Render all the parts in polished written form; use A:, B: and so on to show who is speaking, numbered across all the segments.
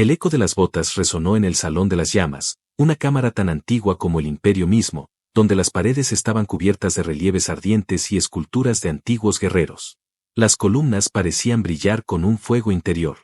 A: El eco de las botas resonó en el Salón de las Llamas, una cámara tan antigua como el imperio mismo, donde las paredes estaban cubiertas de relieves ardientes y esculturas de antiguos guerreros. Las columnas parecían brillar con un fuego interior.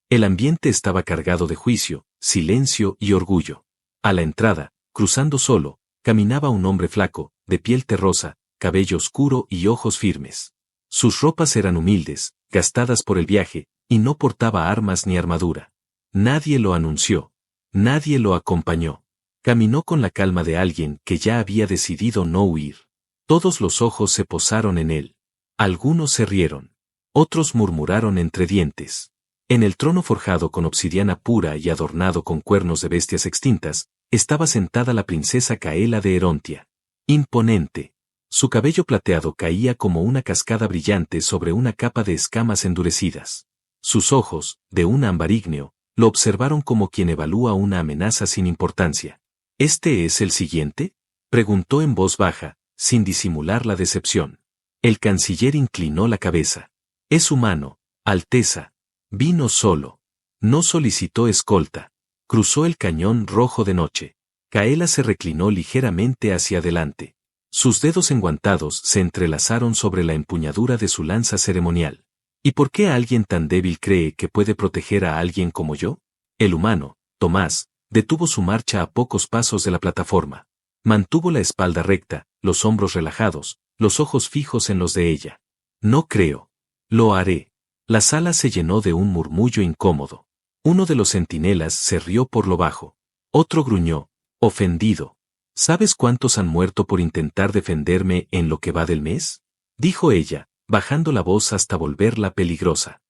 A: El ambiente estaba cargado de juicio, silencio y orgullo. A la entrada, cruzando solo, caminaba un hombre flaco, de piel terrosa, cabello oscuro y ojos firmes. Sus ropas eran humildes, gastadas por el viaje, y no portaba armas ni armadura. Nadie lo anunció. Nadie lo acompañó. Caminó con la calma de alguien que ya había decidido no huir. Todos los ojos se posaron en él. Algunos se rieron. Otros murmuraron entre dientes. En el trono forjado con obsidiana pura y adornado con cuernos de bestias extintas, estaba sentada la princesa Caela de Erontia. Imponente. Su cabello plateado caía como una cascada brillante sobre una capa de escamas endurecidas. Sus ojos, de un ámbar ígneo, lo observaron como quien evalúa una amenaza sin importancia. ¿Este es el siguiente?, preguntó en voz baja, sin disimular la decepción. El canciller inclinó la cabeza. Es humano, Alteza. Vino solo. No solicitó escolta. Cruzó el cañón rojo de noche. Caela se reclinó ligeramente hacia adelante. Sus dedos enguantados se entrelazaron sobre la empuñadura de su lanza ceremonial. ¿Y por qué alguien tan débil cree que puede proteger a alguien como yo? El humano, Tomás, detuvo su marcha a pocos pasos de la plataforma. Mantuvo la espalda recta, los hombros relajados, los ojos fijos en los de ella. No creo. Lo haré. La sala se llenó de un murmullo incómodo. Uno de los centinelas se rió por lo bajo. Otro gruñó, ofendido. ¿Sabes cuántos han muerto por intentar defenderme en lo que va del mes?, dijo ella, bajando la voz hasta volverla peligrosa.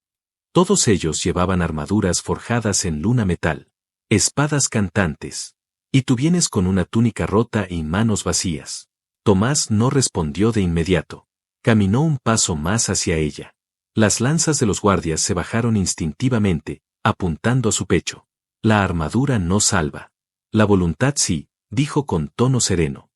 A: Todos ellos llevaban armaduras forjadas en luna metal, espadas cantantes. Y tú vienes con una túnica rota y manos vacías. Tomás no respondió de inmediato. Caminó un paso más hacia ella. Las lanzas de los guardias se bajaron instintivamente, apuntando a su pecho. La armadura no salva. La voluntad sí, dijo con tono sereno.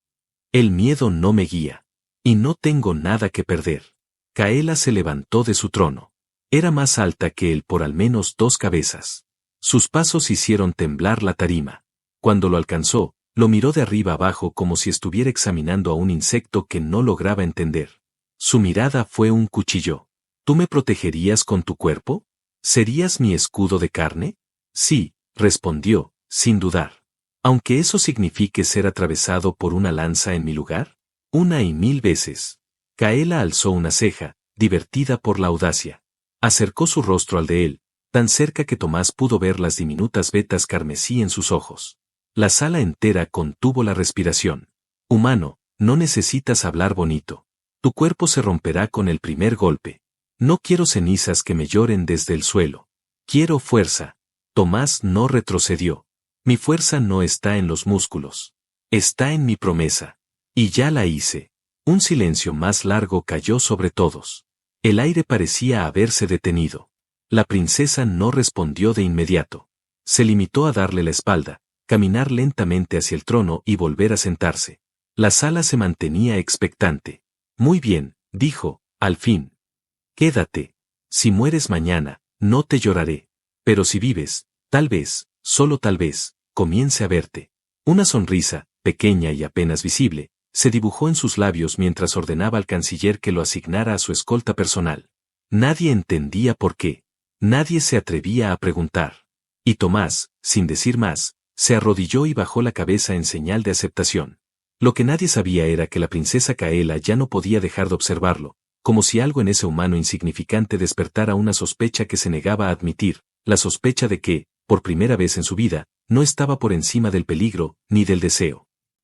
A: El miedo no me guía. Y no tengo nada que perder. Caela se levantó de su trono. Era más alta que él por al menos 2 cabezas. Sus pasos hicieron temblar la tarima. Cuando lo alcanzó, lo miró de arriba abajo como si estuviera examinando a un insecto que no lograba entender. Su mirada fue un cuchillo. ¿Tú me protegerías con tu cuerpo? ¿Serías mi escudo de carne? Sí, respondió, sin dudar. Aunque eso signifique ser atravesado por una lanza en mi lugar. 1 y 1000 veces. Caela alzó una ceja, divertida por la audacia. Acercó su rostro al de él, tan cerca que Tomás pudo ver las diminutas vetas carmesí en sus ojos. La sala entera contuvo la respiración. Humano, no necesitas hablar bonito. Tu cuerpo se romperá con el primer golpe. No quiero cenizas que me lloren desde el suelo. Quiero fuerza. Tomás no retrocedió. Mi fuerza no está en los músculos. Está en mi promesa. Y ya la hice. Un silencio más largo cayó sobre todos. El aire parecía haberse detenido. La princesa no respondió de inmediato. Se limitó a darle la espalda, caminar lentamente hacia el trono y volver a sentarse. La sala se mantenía expectante. Muy bien, dijo, al fin. Quédate. Si mueres mañana, no te lloraré. Pero si vives, tal vez, solo tal vez, comience a verte. Una sonrisa, pequeña y apenas visible, se dibujó en sus labios mientras ordenaba al canciller que lo asignara a su escolta personal. Nadie entendía por qué. Nadie se atrevía a preguntar. Y Tomás, sin decir más, se arrodilló y bajó la cabeza en señal de aceptación. Lo que nadie sabía era que la princesa Caela ya no podía dejar de observarlo, como si algo en ese humano insignificante despertara una sospecha que se negaba a admitir, la sospecha de que, por primera vez en su vida, no estaba por encima del peligro, ni del deseo.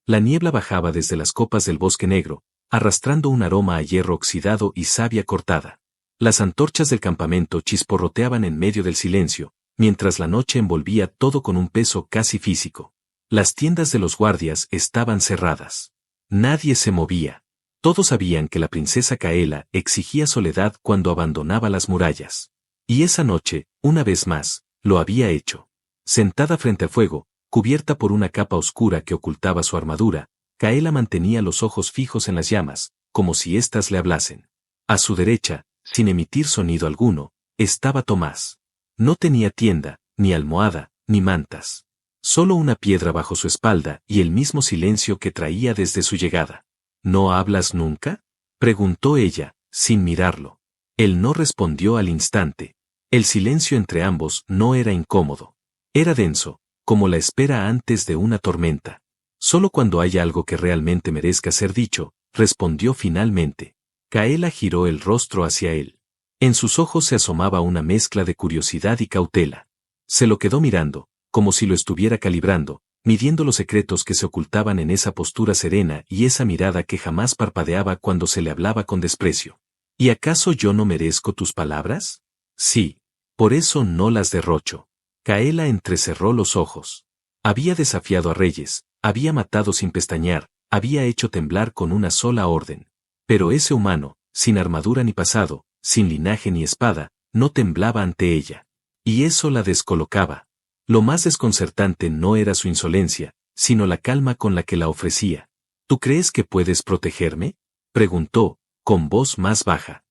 A: La niebla bajaba desde las copas del bosque negro, arrastrando un aroma a hierro oxidado y savia cortada. Las antorchas del campamento chisporroteaban en medio del silencio, mientras la noche envolvía todo con un peso casi físico. Las tiendas de los guardias estaban cerradas. Nadie se movía. Todos sabían que la princesa Caela exigía soledad cuando abandonaba las murallas. Y esa noche, una vez más, lo había hecho. Sentada frente al fuego, cubierta por una capa oscura que ocultaba su armadura, Caela mantenía los ojos fijos en las llamas, como si éstas le hablasen. A su derecha, sin emitir sonido alguno, estaba Tomás. No tenía tienda, ni almohada, ni mantas. Solo una piedra bajo su espalda y el mismo silencio que traía desde su llegada. ¿No hablas nunca?, preguntó ella, sin mirarlo. Él no respondió al instante. El silencio entre ambos no era incómodo. Era denso, como la espera antes de una tormenta. Solo cuando haya algo que realmente merezca ser dicho, respondió finalmente. Kaela giró el rostro hacia él. En sus ojos se asomaba una mezcla de curiosidad y cautela. Se lo quedó mirando, como si lo estuviera calibrando, midiendo los secretos que se ocultaban en esa postura serena y esa mirada que jamás parpadeaba cuando se le hablaba con desprecio. ¿Y acaso yo no merezco tus palabras? Sí, por eso no las derrocho. Kaela entrecerró los ojos. Había desafiado a reyes, había matado sin pestañear, había hecho temblar con una sola orden. Pero ese humano, sin armadura ni pasado, sin linaje ni espada, no temblaba ante ella. Y eso la descolocaba. Lo más desconcertante no era su insolencia, sino la calma con la que la ofrecía. ¿Tú crees que puedes protegerme?, preguntó, con voz más baja.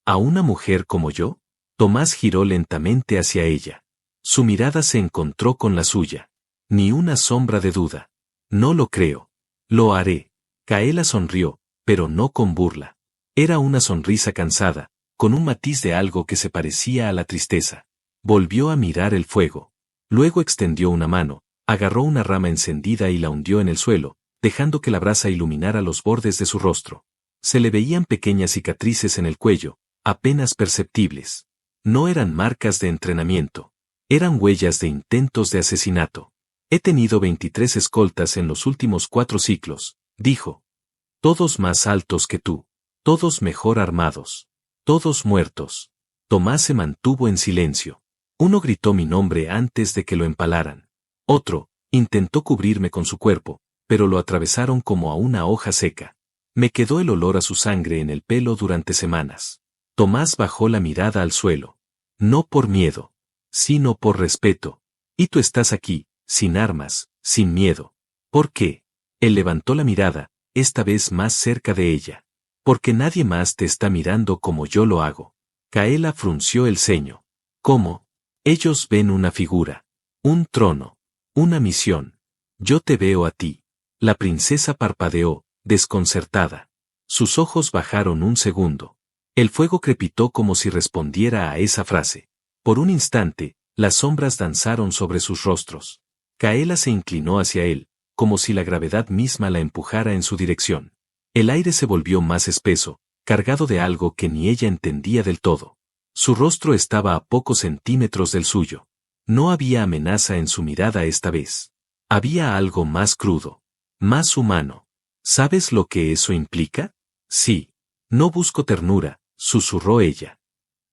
A: ¿A una mujer como yo? Tomás giró lentamente hacia ella. Su mirada se encontró con la suya. Ni una sombra de duda. No lo creo. Lo haré. Kaela sonrió, pero no con burla. Era una sonrisa cansada, con un matiz de algo que se parecía a la tristeza. Volvió a mirar el fuego. Luego extendió una mano, agarró una rama encendida y la hundió en el suelo, dejando que la brasa iluminara los bordes de su rostro. Se le veían pequeñas cicatrices en el cuello, apenas perceptibles. No eran marcas de entrenamiento. Eran huellas de intentos de asesinato. He tenido 23 escoltas en los últimos 4 ciclos, dijo. Todos más altos que tú. Todos mejor armados. Todos muertos. Tomás se mantuvo en silencio. Uno gritó mi nombre antes de que lo empalaran. Otro intentó cubrirme con su cuerpo, pero lo atravesaron como a una hoja seca. Me quedó el olor a su sangre en el pelo durante semanas. Tomás bajó la mirada al suelo. No por miedo, sino por respeto. Y tú estás aquí, sin armas, sin miedo. ¿Por qué? Él levantó la mirada, esta vez más cerca de ella. Porque nadie más te está mirando como yo lo hago. Kaela frunció el ceño. ¿Cómo? Ellos ven una figura, un trono, una misión. Yo te veo a ti. La princesa parpadeó, desconcertada. Sus ojos bajaron un segundo. El fuego crepitó como si respondiera a esa frase. Por un instante, las sombras danzaron sobre sus rostros. Kaela se inclinó hacia él, como si la gravedad misma la empujara en su dirección. El aire se volvió más espeso, cargado de algo que ni ella entendía del todo. Su rostro estaba a pocos centímetros del suyo. No había amenaza en su mirada esta vez. Había algo más crudo, más humano. ¿Sabes lo que eso implica? Sí. No busco ternura, susurró ella.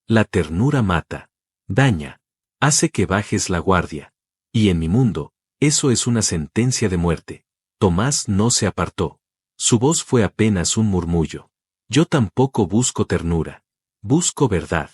A: La ternura mata, daña, hace que bajes la guardia. Y en mi mundo, eso es una sentencia de muerte. Tomás no se apartó. Su voz fue apenas un murmullo. Yo tampoco busco ternura. Busco verdad.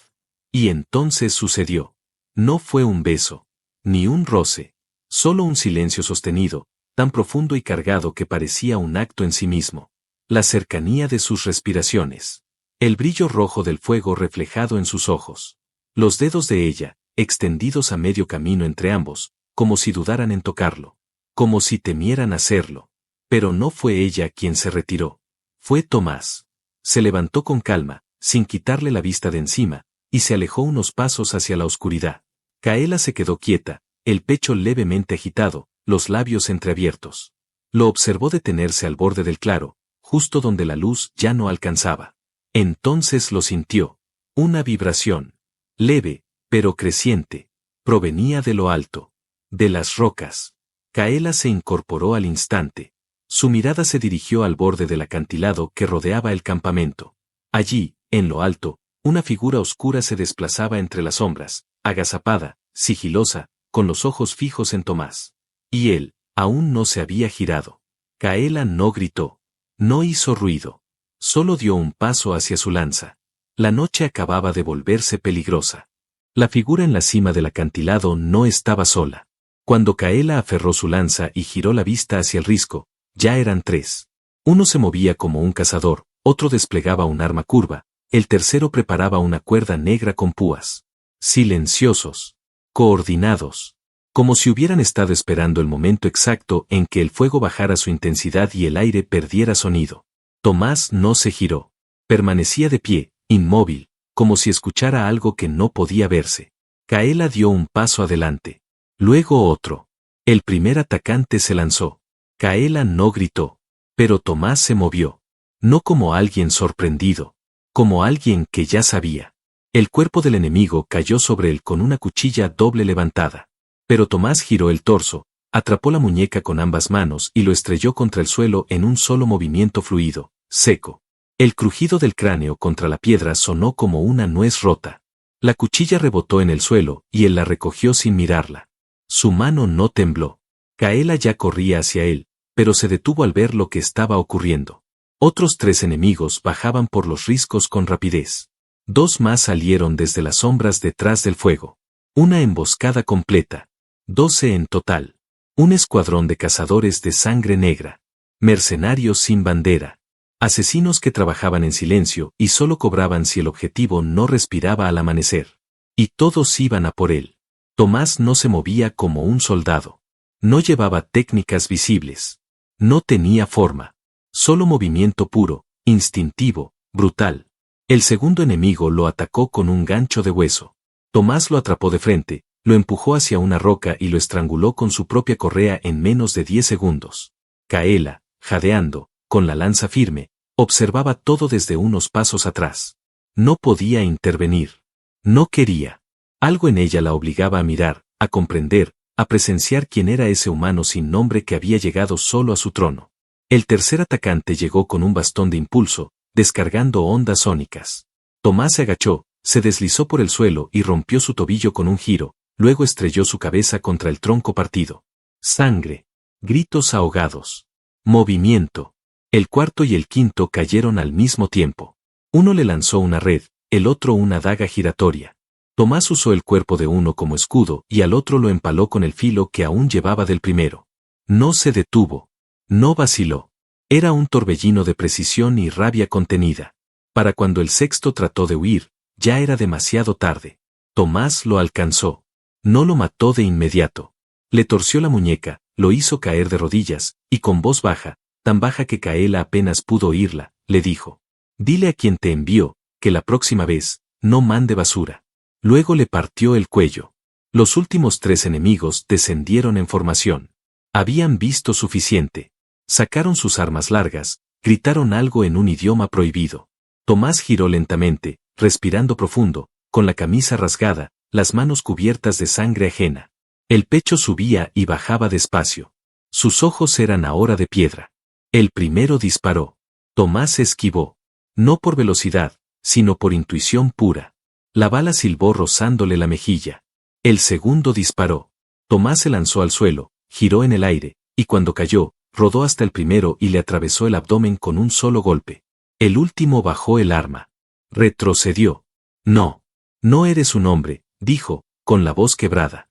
A: Y entonces sucedió. No fue un beso, ni un roce, solo un silencio sostenido, tan profundo y cargado que parecía un acto en sí mismo. La cercanía de sus respiraciones. El brillo rojo del fuego reflejado en sus ojos. Los dedos de ella, extendidos a medio camino entre ambos, como si dudaran en tocarlo. Como si temieran hacerlo. Pero no fue ella quien se retiró. Fue Tomás. Se levantó con calma, sin quitarle la vista de encima, y se alejó unos pasos hacia la oscuridad. Kaela se quedó quieta, el pecho levemente agitado, los labios entreabiertos. Lo observó detenerse al borde del claro, justo donde la luz ya no alcanzaba. Entonces lo sintió. Una vibración. Leve, pero creciente. Provenía de lo alto. De las rocas. Kaela se incorporó al instante. Su mirada se dirigió al borde del acantilado que rodeaba el campamento. Allí, en lo alto, una figura oscura se desplazaba entre las sombras, agazapada, sigilosa, con los ojos fijos en Tomás. Y él, aún no se había girado. Kaela no gritó. No hizo ruido. Solo dio un paso hacia su lanza. La noche acababa de volverse peligrosa. La figura en la cima del acantilado no estaba sola. Cuando Kaela aferró su lanza y giró la vista hacia el risco, ya eran 3. Uno se movía como un cazador, otro desplegaba un arma curva, el tercero preparaba una cuerda negra con púas. Silenciosos. Coordinados. como si hubieran estado esperando el momento exacto en que el fuego bajara su intensidad y el aire perdiera sonido. Tomás no se giró. Permanecía de pie, inmóvil, como si escuchara algo que no podía verse. Kaela dio un paso adelante. Luego otro. El primer atacante se lanzó. Kaela no gritó. Pero Tomás se movió. No como alguien sorprendido. Como alguien que ya sabía. El cuerpo del enemigo cayó sobre él con una cuchilla doble levantada. Pero Tomás giró el torso, atrapó la muñeca con ambas manos y lo estrelló contra el suelo en un solo movimiento fluido, seco. El crujido del cráneo contra la piedra sonó como una nuez rota. La cuchilla rebotó en el suelo y él la recogió sin mirarla. Su mano no tembló. Kaela ya corría hacia él, pero se detuvo al ver lo que estaba ocurriendo. Otros 3 enemigos bajaban por los riscos con rapidez. 2 más salieron desde las sombras detrás del fuego. Una emboscada completa. 12 en total. Un escuadrón de cazadores de sangre negra. Mercenarios sin bandera. Asesinos que trabajaban en silencio y solo cobraban si el objetivo no respiraba al amanecer. Y todos iban a por él. Tomás no se movía como un soldado. No llevaba técnicas visibles. No tenía forma. Solo movimiento puro, instintivo, brutal. El segundo enemigo lo atacó con un gancho de hueso. Tomás lo atrapó de frente, lo empujó hacia una roca y lo estranguló con su propia correa en menos de 10 segundos. Kaela, jadeando, con la lanza firme, observaba todo desde unos pasos atrás. No podía intervenir. No quería. Algo en ella la obligaba a mirar, a comprender, a presenciar quién era ese humano sin nombre que había llegado solo a su trono. El tercer atacante llegó con un bastón de impulso, descargando ondas sónicas. Tomás se agachó, se deslizó por el suelo y rompió su tobillo con un giro, luego estrelló su cabeza contra el tronco partido. Sangre. Gritos ahogados. Movimiento. El cuarto y el quinto cayeron al mismo tiempo. Uno le lanzó una red, el otro una daga giratoria. Tomás usó el cuerpo de uno como escudo y al otro lo empaló con el filo que aún llevaba del primero. No se detuvo. No vaciló. Era un torbellino de precisión y rabia contenida. Para cuando el sexto trató de huir, ya era demasiado tarde. Tomás lo alcanzó. No lo mató de inmediato. Le torció la muñeca, lo hizo caer de rodillas, y con voz baja, tan baja que Kaela apenas pudo oírla, le dijo: «Dile a quien te envió, que la próxima vez, no mande basura». Luego le partió el cuello. Los últimos 3 enemigos descendieron en formación. Habían visto suficiente. Sacaron sus armas largas, gritaron algo en un idioma prohibido. Tomás giró lentamente, respirando profundo, con la camisa rasgada, las manos cubiertas de sangre ajena. El pecho subía y bajaba despacio. Sus ojos eran ahora de piedra. El primero disparó. Tomás se esquivó. No por velocidad, sino por intuición pura. La bala silbó rozándole la mejilla. El segundo disparó. Tomás se lanzó al suelo, giró en el aire, y cuando cayó, rodó hasta el primero y le atravesó el abdomen con un solo golpe. El último bajó el arma. Retrocedió. «No. No eres un hombre», dijo, con la voz quebrada.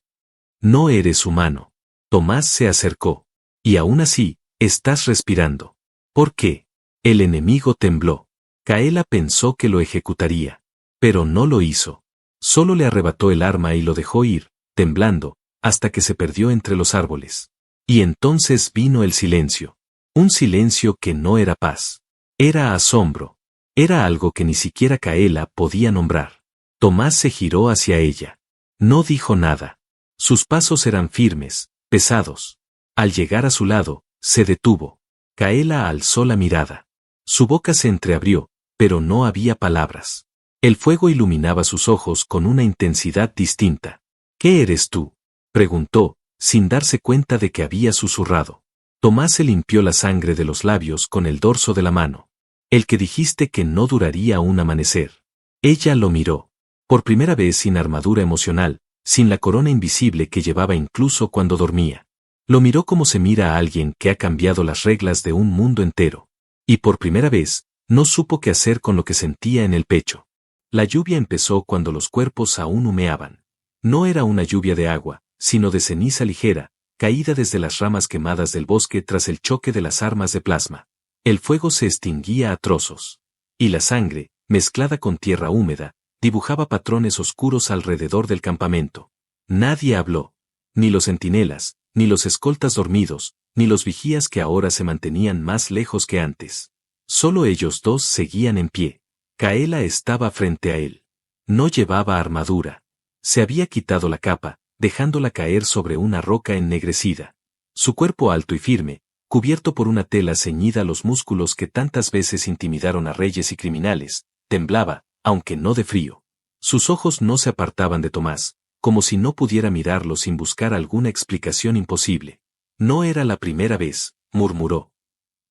A: «No eres humano». Tomás se acercó. «Y aún así, estás respirando». «¿Por qué?». El enemigo tembló. Kaela pensó que lo ejecutaría. Pero no lo hizo. Solo le arrebató el arma y lo dejó ir, temblando, hasta que se perdió entre los árboles. Y entonces vino el silencio. Un silencio que no era paz. Era asombro. Era algo que ni siquiera Kaela podía nombrar. Tomás se giró hacia ella. No dijo nada. Sus pasos eran firmes, pesados. Al llegar a su lado, se detuvo. Kaela alzó la mirada. Su boca se entreabrió, pero no había palabras. El fuego iluminaba sus ojos con una intensidad distinta. «¿Qué eres tú?», preguntó, sin darse cuenta de que había susurrado. Tomás se limpió la sangre de los labios con el dorso de la mano. «El que dijiste que no duraría un amanecer». Ella lo miró. Por primera vez sin armadura emocional, sin la corona invisible que llevaba incluso cuando dormía. Lo miró como se mira a alguien que ha cambiado las reglas de un mundo entero. Y por primera vez, no supo qué hacer con lo que sentía en el pecho. La lluvia empezó cuando los cuerpos aún humeaban. No era una lluvia de agua, sino de ceniza ligera, caída desde las ramas quemadas del bosque tras el choque de las armas de plasma. El fuego se extinguía a trozos. Y la sangre, mezclada con tierra húmeda, dibujaba patrones oscuros alrededor del campamento. Nadie habló. Ni los centinelas, ni los escoltas dormidos, ni los vigías que ahora se mantenían más lejos que antes. Solo ellos dos seguían en pie. Kaela estaba frente a él. No llevaba armadura. Se había quitado la capa, dejándola caer sobre una roca ennegrecida. Su cuerpo alto y firme, cubierto por una tela ceñida a los músculos que tantas veces intimidaron a reyes y criminales, temblaba, aunque no de frío. Sus ojos no se apartaban de Tomás, como si no pudiera mirarlo sin buscar alguna explicación imposible. No era la primera vez, murmuró.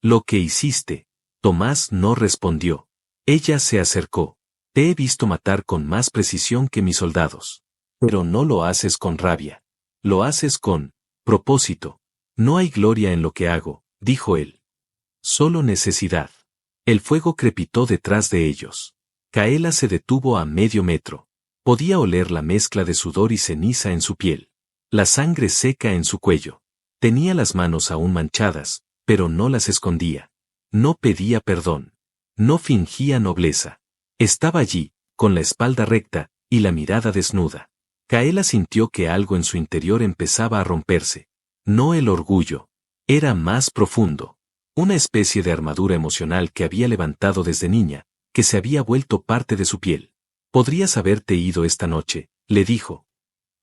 A: Lo que hiciste. Tomás no respondió. Ella se acercó. Te he visto matar con más precisión que mis soldados. Pero no lo haces con rabia. Lo haces con propósito. No hay gloria en lo que hago, dijo él. Solo necesidad. El fuego crepitó detrás de ellos. Kaela se detuvo a medio metro. Podía oler la mezcla de sudor y ceniza en su piel. La sangre seca en su cuello. Tenía las manos aún manchadas, pero no las escondía. No pedía perdón. No fingía nobleza. Estaba allí, con la espalda recta, y la mirada desnuda. Kaela sintió que algo en su interior empezaba a romperse. No el orgullo. Era más profundo. Una especie de armadura emocional que había levantado desde niña, que se había vuelto parte de su piel. Podrías haberte ido esta noche, le dijo.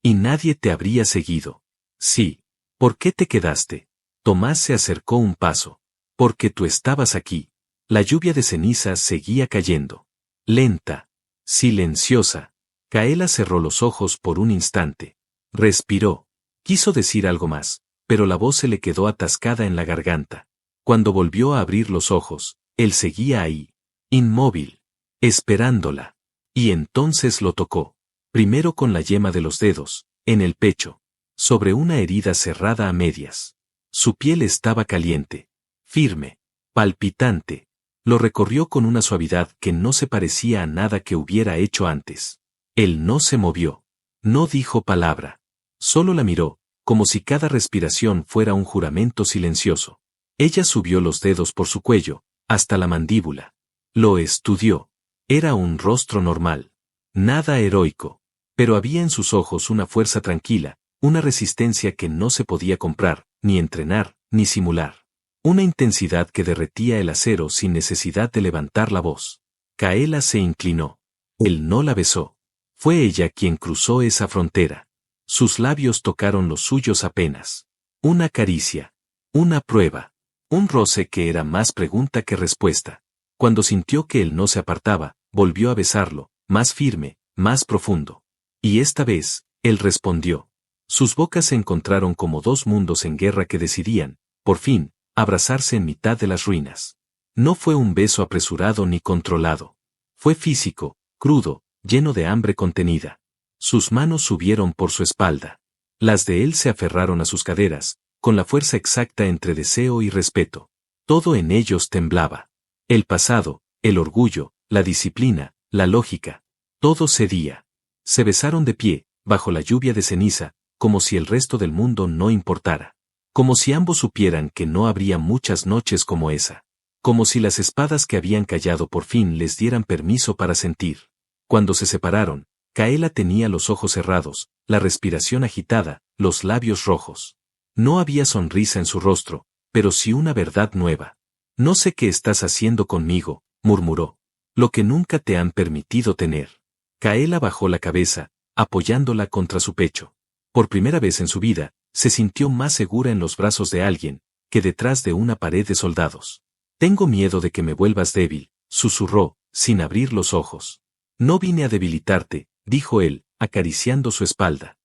A: Y nadie te habría seguido. Sí. ¿Por qué te quedaste? Tomás se acercó un paso. Porque tú estabas aquí. La lluvia de cenizas seguía cayendo. Lenta. Silenciosa. Kaela cerró los ojos por un instante. Respiró. Quiso decir algo más, pero la voz se le quedó atascada en la garganta. Cuando volvió a abrir los ojos, él seguía ahí. Inmóvil. Esperándola. Y entonces lo tocó. Primero con la yema de los dedos, en el pecho. Sobre una herida cerrada a medias. Su piel estaba caliente. Firme. Palpitante. Lo recorrió con una suavidad que no se parecía a nada que hubiera hecho antes. Él no se movió. No dijo palabra. Solo la miró, como si cada respiración fuera un juramento silencioso. Ella subió los dedos por su cuello, hasta la mandíbula. Lo estudió. Era un rostro normal. Nada heroico. Pero había en sus ojos una fuerza tranquila, una resistencia que no se podía comprar, ni entrenar, ni simular. Una intensidad que derretía el acero sin necesidad de levantar la voz. Kaela se inclinó. Él no la besó. Fue ella quien cruzó esa frontera. Sus labios tocaron los suyos apenas. Una caricia. Una prueba. Un roce que era más pregunta que respuesta. Cuando sintió que él no se apartaba, volvió a besarlo, más firme, más profundo. Y esta vez, él respondió. Sus bocas se encontraron como dos mundos en guerra que decidían, por fin, abrazarse en mitad de las ruinas. No fue un beso apresurado ni controlado. Fue físico, crudo, lleno de hambre contenida. Sus manos subieron por su espalda. Las de él se aferraron a sus caderas, con la fuerza exacta entre deseo y respeto. Todo en ellos temblaba. El pasado, el orgullo, la disciplina, la lógica. Todo cedía. Se besaron de pie, bajo la lluvia de ceniza, como si el resto del mundo no importara. Como si ambos supieran que no habría muchas noches como esa. Como si las espadas que habían callado por fin les dieran permiso para sentir. Cuando se separaron, Kaela tenía los ojos cerrados, la respiración agitada, los labios rojos. No había sonrisa en su rostro, pero sí una verdad nueva. No sé qué estás haciendo conmigo, murmuró. Lo que nunca te han permitido tener. Kaela bajó la cabeza, apoyándola contra su pecho. Por primera vez en su vida, se sintió más segura en los brazos de alguien, que detrás de una pared de soldados. Tengo miedo de que me vuelvas débil, susurró, sin abrir los ojos. No vine a debilitarte, dijo él, acariciando su espalda.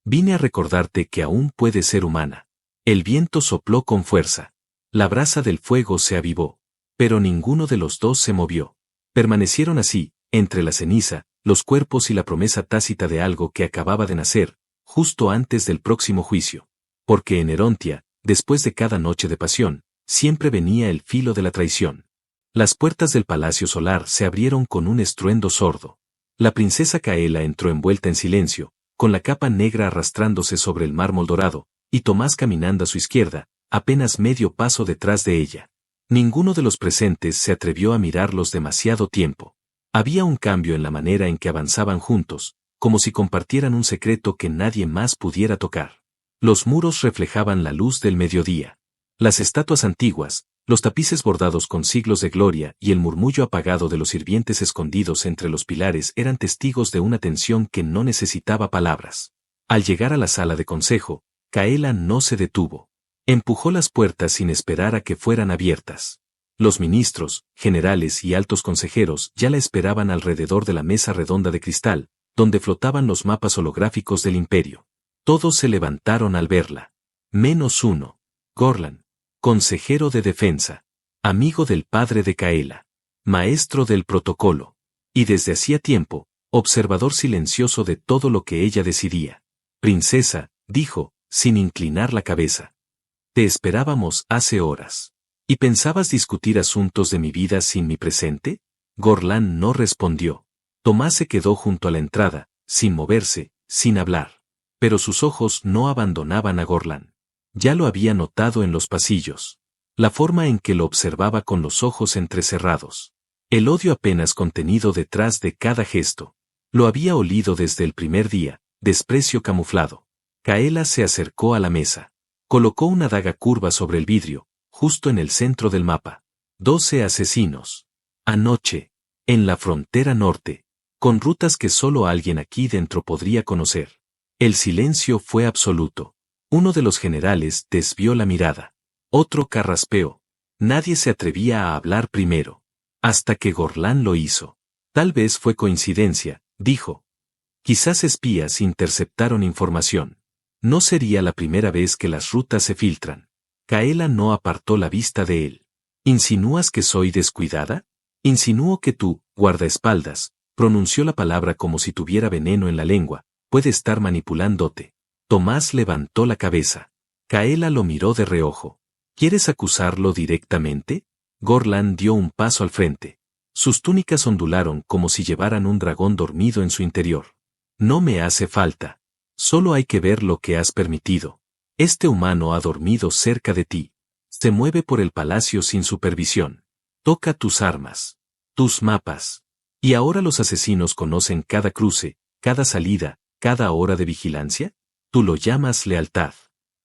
A: Vine a recordarte que aún puedes ser humana. El viento sopló con fuerza. La brasa del fuego se avivó. Pero ninguno de los dos se movió. Permanecieron así, entre la ceniza, los cuerpos y la promesa tácita de algo que acababa de nacer, justo antes del próximo juicio. Porque en Erontia, después de cada noche de pasión, siempre venía el filo de la traición. Las puertas del Palacio Solar se abrieron con un estruendo sordo. La princesa Kaela entró envuelta en silencio, con la capa negra arrastrándose sobre el mármol dorado, y Tomás caminando a su izquierda, apenas medio paso detrás de ella. Ninguno de los presentes se atrevió a mirarlos demasiado tiempo. Había un cambio en la manera en que avanzaban juntos, como si compartieran un secreto que nadie más pudiera tocar. Los muros reflejaban la luz del mediodía. Las estatuas antiguas, los tapices bordados con siglos de gloria y el murmullo apagado de los sirvientes escondidos entre los pilares eran testigos de una tensión que no necesitaba palabras. Al llegar a la sala de consejo, Kaela no se detuvo. Empujó las puertas sin esperar a que fueran abiertas. Los ministros, generales y altos consejeros ya la esperaban alrededor de la mesa redonda de cristal, donde flotaban los mapas holográficos del imperio. Todos se levantaron al verla. Menos uno. Gorlan, consejero de defensa, amigo del padre de Kaela, maestro del protocolo, y desde hacía tiempo, observador silencioso de todo lo que ella decidía. Princesa, dijo, sin inclinar la cabeza. Te esperábamos hace horas. ¿Y pensabas discutir asuntos de mi vida sin mi presente? Gorlan no respondió. Tomás se quedó junto a la entrada, sin moverse, sin hablar. Pero sus ojos no abandonaban a Gorlan. Ya lo había notado en los pasillos. La forma en que lo observaba con los ojos entrecerrados. El odio apenas contenido detrás de cada gesto. Lo había olido desde el primer día, desprecio camuflado. Kaela se acercó a la mesa. Colocó una daga curva sobre el vidrio, justo en el centro del mapa. 12 asesinos. Anoche. En la frontera norte. Con rutas que solo alguien aquí dentro podría conocer. El silencio fue absoluto. Uno de los generales desvió la mirada. Otro carraspeó. Nadie se atrevía a hablar primero. Hasta que Gorlan lo hizo. Tal vez fue coincidencia, dijo. Quizás espías interceptaron información. No sería la primera vez que las rutas se filtran. Kaela no apartó la vista de él. ¿Insinúas que soy descuidada? Insinúo que tú, guardaespaldas, pronunció la palabra como si tuviera veneno en la lengua, puede estar manipulándote. Tomás levantó la cabeza. Kaela lo miró de reojo. ¿Quieres acusarlo directamente? Gorlan dio un paso al frente. Sus túnicas ondularon como si llevaran un dragón dormido en su interior. No me hace falta. Solo hay que ver lo que has permitido. Este humano ha dormido cerca de ti. Se mueve por el palacio sin supervisión. Toca tus armas. Tus mapas. ¿Y ahora los asesinos conocen cada cruce, cada salida, cada hora de vigilancia? Tú lo llamas lealtad.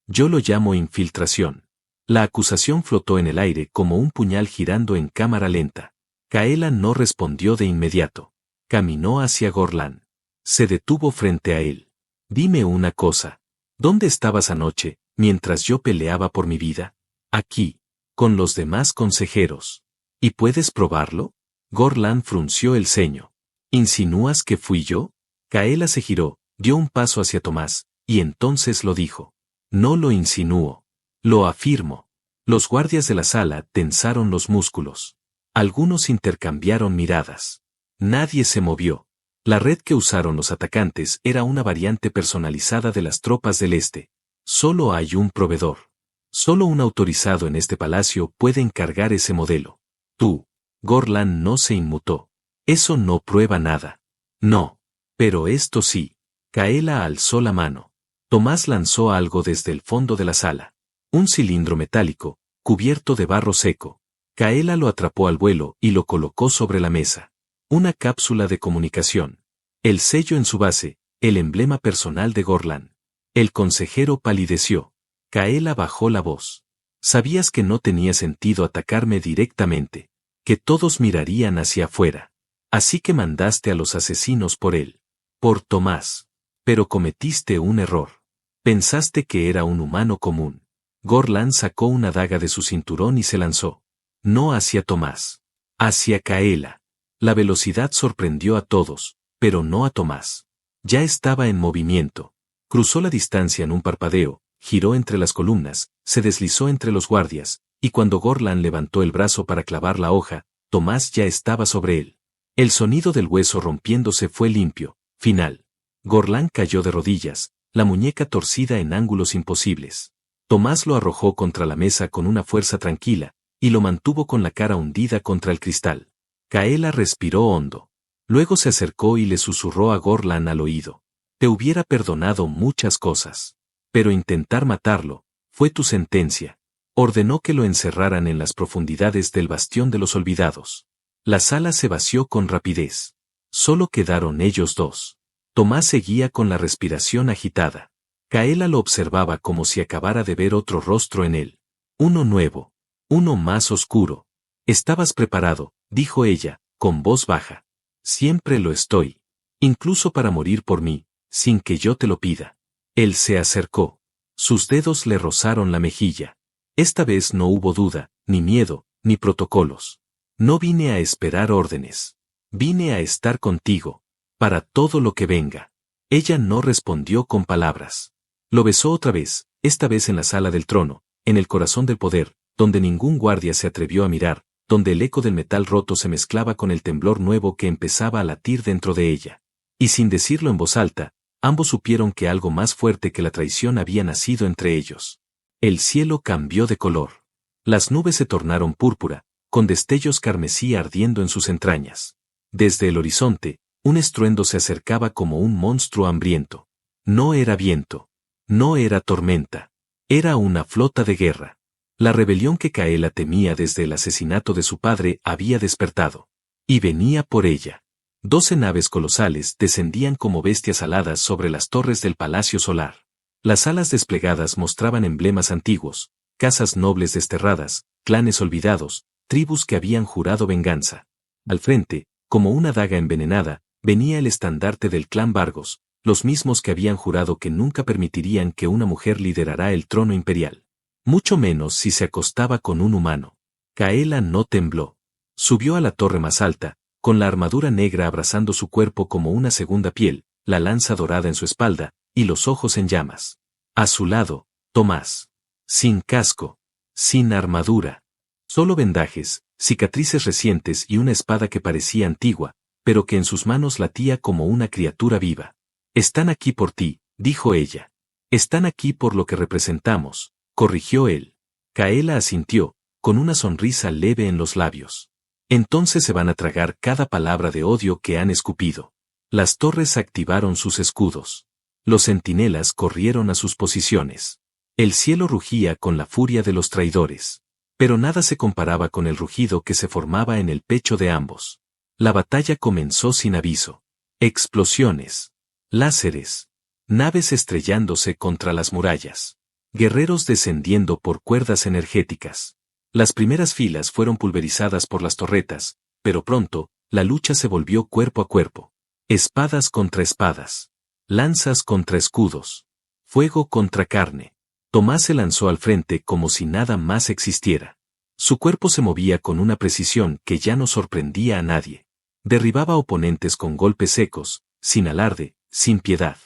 A: Yo lo llamo infiltración. La acusación flotó en el aire como un puñal girando en cámara lenta. Kaela no respondió de inmediato. Caminó hacia Gorlan. Se detuvo frente a él. Dime una cosa. ¿Dónde estabas anoche, mientras yo peleaba por mi vida? Aquí, con los demás consejeros. ¿Y puedes probarlo? Gorlan frunció el ceño. ¿Insinúas que fui yo? Kaela se giró, dio un paso hacia Tomás, y entonces lo dijo. No lo insinúo. Lo afirmo. Los guardias de la sala tensaron los músculos. Algunos intercambiaron miradas. Nadie se movió. La red que usaron los atacantes era una variante personalizada de las tropas del este. Solo hay un proveedor. Solo un autorizado en este palacio puede encargar ese modelo. Tú. Gorlan no se inmutó. Eso no prueba nada. No. Pero esto sí. Kaela alzó la mano. Tomás lanzó algo desde el fondo de la sala. Un cilindro metálico, cubierto de barro seco. Kaela lo atrapó al vuelo y lo colocó sobre la mesa. Una cápsula de comunicación. El sello en su base, el emblema personal de Gorlan. El consejero palideció. Kaela bajó la voz. Sabías que no tenía sentido atacarme directamente, que todos mirarían hacia afuera. Así que mandaste a los asesinos por él. Por Tomás. Pero cometiste un error. Pensaste que era un humano común. Gorlan sacó una daga de su cinturón y se lanzó. No hacia Tomás. Hacia Kaela. La velocidad sorprendió a todos, pero no a Tomás. Ya estaba en movimiento. Cruzó la distancia en un parpadeo, giró entre las columnas, se deslizó entre los guardias, y cuando Gorlan levantó el brazo para clavar la hoja, Tomás ya estaba sobre él. El sonido del hueso rompiéndose fue limpio, final. Gorlan cayó de rodillas, la muñeca torcida en ángulos imposibles. Tomás lo arrojó contra la mesa con una fuerza tranquila, y lo mantuvo con la cara hundida contra el cristal. Kaela respiró hondo. Luego se acercó y le susurró a Gorlan al oído. Te hubiera perdonado muchas cosas. Pero intentar matarlo, fue tu sentencia. Ordenó que lo encerraran en las profundidades del bastión de los olvidados. La sala se vació con rapidez. Solo quedaron ellos dos. Tomás seguía con la respiración agitada. Kaela lo observaba como si acabara de ver otro rostro en él. Uno nuevo. Uno más oscuro. «¿Estabas preparado?», dijo ella, con voz baja. «Siempre lo estoy. Incluso para morir por mí, sin que yo te lo pida». Él se acercó. Sus dedos le rozaron la mejilla. Esta vez no hubo duda, ni miedo, ni protocolos. «No vine a esperar órdenes. Vine a estar contigo. Para todo lo que venga». Ella no respondió con palabras. Lo besó otra vez, esta vez en la sala del trono, en el corazón del poder, donde ningún guardia se atrevió a mirar, donde el eco del metal roto se mezclaba con el temblor nuevo que empezaba a latir dentro de ella. Y sin decirlo en voz alta, ambos supieron que algo más fuerte que la traición había nacido entre ellos. El cielo cambió de color. Las nubes se tornaron púrpura, con destellos carmesí ardiendo en sus entrañas. Desde el horizonte, un estruendo se acercaba como un monstruo hambriento. No era viento. No era tormenta. Era una flota de guerra. La rebelión que Kaela temía desde el asesinato de su padre había despertado. Y venía por ella. 12 naves colosales descendían como bestias aladas sobre las torres del Palacio Solar. Las alas desplegadas mostraban emblemas antiguos, casas nobles desterradas, clanes olvidados, tribus que habían jurado venganza. Al frente, como una daga envenenada, venía el estandarte del clan Vargos, los mismos que habían jurado que nunca permitirían que una mujer liderara el trono imperial. Mucho menos si se acostaba con un humano. Kaela no tembló. Subió a la torre más alta, con la armadura negra abrazando su cuerpo como una segunda piel, la lanza dorada en su espalda, y los ojos en llamas. A su lado, Tomás. Sin casco. Sin armadura. Solo vendajes, cicatrices recientes y una espada que parecía antigua, pero que en sus manos latía como una criatura viva. «Están aquí por ti», dijo ella. «Están aquí por lo que representamos», corrigió él. Kaela asintió, con una sonrisa leve en los labios. «Entonces se van a tragar cada palabra de odio que han escupido». Las torres activaron sus escudos. Los centinelas corrieron a sus posiciones. El cielo rugía con la furia de los traidores. Pero nada se comparaba con el rugido que se formaba en el pecho de ambos. La batalla comenzó sin aviso. Explosiones. Láseres. Naves estrellándose contra las murallas. Guerreros descendiendo por cuerdas energéticas. Las primeras filas fueron pulverizadas por las torretas, pero pronto, la lucha se volvió cuerpo a cuerpo. Espadas contra espadas. Lanzas contra escudos. Fuego contra carne. Tomás se lanzó al frente como si nada más existiera. Su cuerpo se movía con una precisión que ya no sorprendía a nadie. Derribaba oponentes con golpes secos, sin alarde, sin piedad.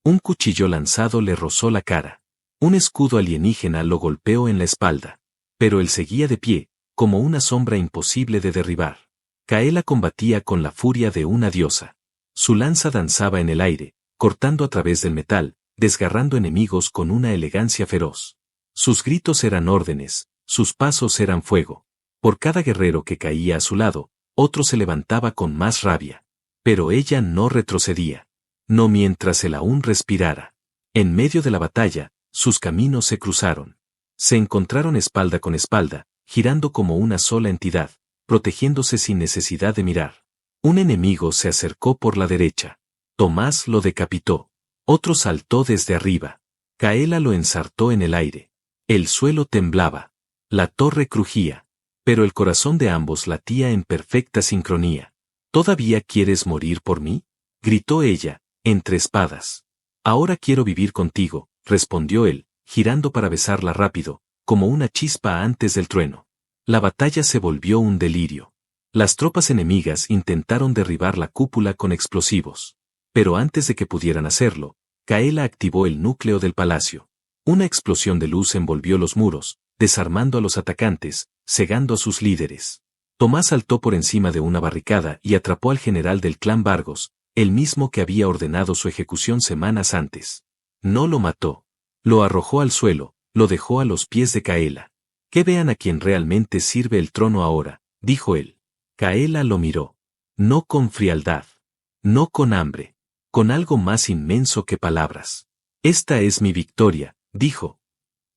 A: Un cuchillo lanzado le rozó la cara. Un escudo alienígena lo golpeó en la espalda. Pero él seguía de pie, como una sombra imposible de derribar. Kaela combatía con la furia de una diosa. Su lanza danzaba en el aire, cortando a través del metal, desgarrando enemigos con una elegancia feroz. Sus gritos eran órdenes, sus pasos eran fuego. Por cada guerrero que caía a su lado, otro se levantaba con más rabia. Pero ella no retrocedía. No mientras él aún respirara. En medio de la batalla, sus caminos se cruzaron. Se encontraron espalda con espalda, girando como una sola entidad, protegiéndose sin necesidad de mirar. Un enemigo se acercó por la derecha. Tomás lo decapitó. Otro saltó desde arriba. Kaela lo ensartó en el aire. El suelo temblaba. La torre crujía. Pero el corazón de ambos latía en perfecta sincronía. ¿Todavía quieres morir por mí?, gritó ella, entre espadas. «Ahora quiero vivir contigo», respondió él, girando para besarla rápido, como una chispa antes del trueno. La batalla se volvió un delirio. Las tropas enemigas intentaron derribar la cúpula con explosivos. Pero antes de que pudieran hacerlo, Kaela activó el núcleo del palacio. Una explosión de luz envolvió los muros, desarmando a los atacantes, cegando a sus líderes. Tomás saltó por encima de una barricada y atrapó al general del clan Vargos, el mismo que había ordenado su ejecución semanas antes. No lo mató. Lo arrojó al suelo, lo dejó a los pies de Kaela. «Que vean a quien realmente sirve el trono ahora», dijo él. Kaela lo miró. No con frialdad. No con hambre. Con algo más inmenso que palabras. «Esta es mi victoria», dijo.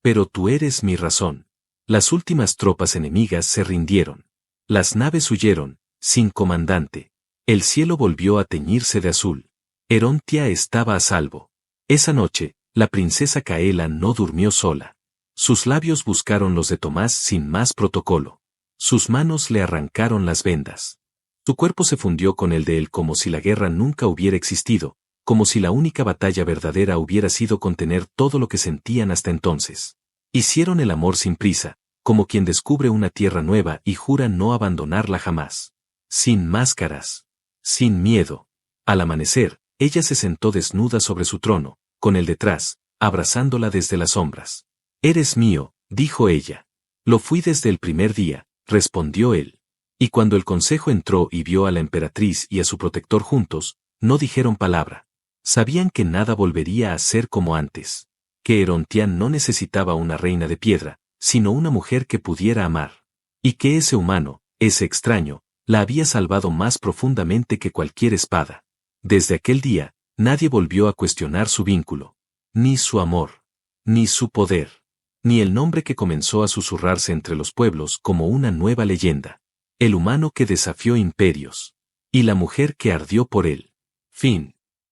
A: «Pero tú eres mi razón». Las últimas tropas enemigas se rindieron. Las naves huyeron, sin comandante. El cielo volvió a teñirse de azul. Erontia estaba a salvo. Esa noche, La princesa Kaela no durmió sola. Sus labios buscaron los de Tomás sin más protocolo. Sus manos le arrancaron las vendas. Su cuerpo se fundió con el de él como si la guerra nunca hubiera existido, como si la única batalla verdadera hubiera sido contener todo lo que sentían hasta entonces. Hicieron el amor sin prisa, como quien descubre una tierra nueva y jura no abandonarla jamás. Sin máscaras. Sin miedo. Al amanecer, ella se sentó desnuda sobre su trono, con él detrás, abrazándola desde las sombras. «Eres mío», dijo ella. «Lo fui desde el primer día», respondió él. Y cuando el consejo entró y vio a la emperatriz y a su protector juntos, no dijeron palabra. Sabían que nada volvería a ser como antes. Que Erontian no necesitaba una reina de piedra, sino una mujer que pudiera amar. Y que ese humano, ese extraño, la había salvado más profundamente que cualquier espada. Desde aquel día, nadie volvió a cuestionar su vínculo. Ni su amor. Ni su poder. Ni el nombre que comenzó a susurrarse entre los pueblos como una nueva leyenda. El humano que desafió imperios. Y la mujer que ardió por él. Fin.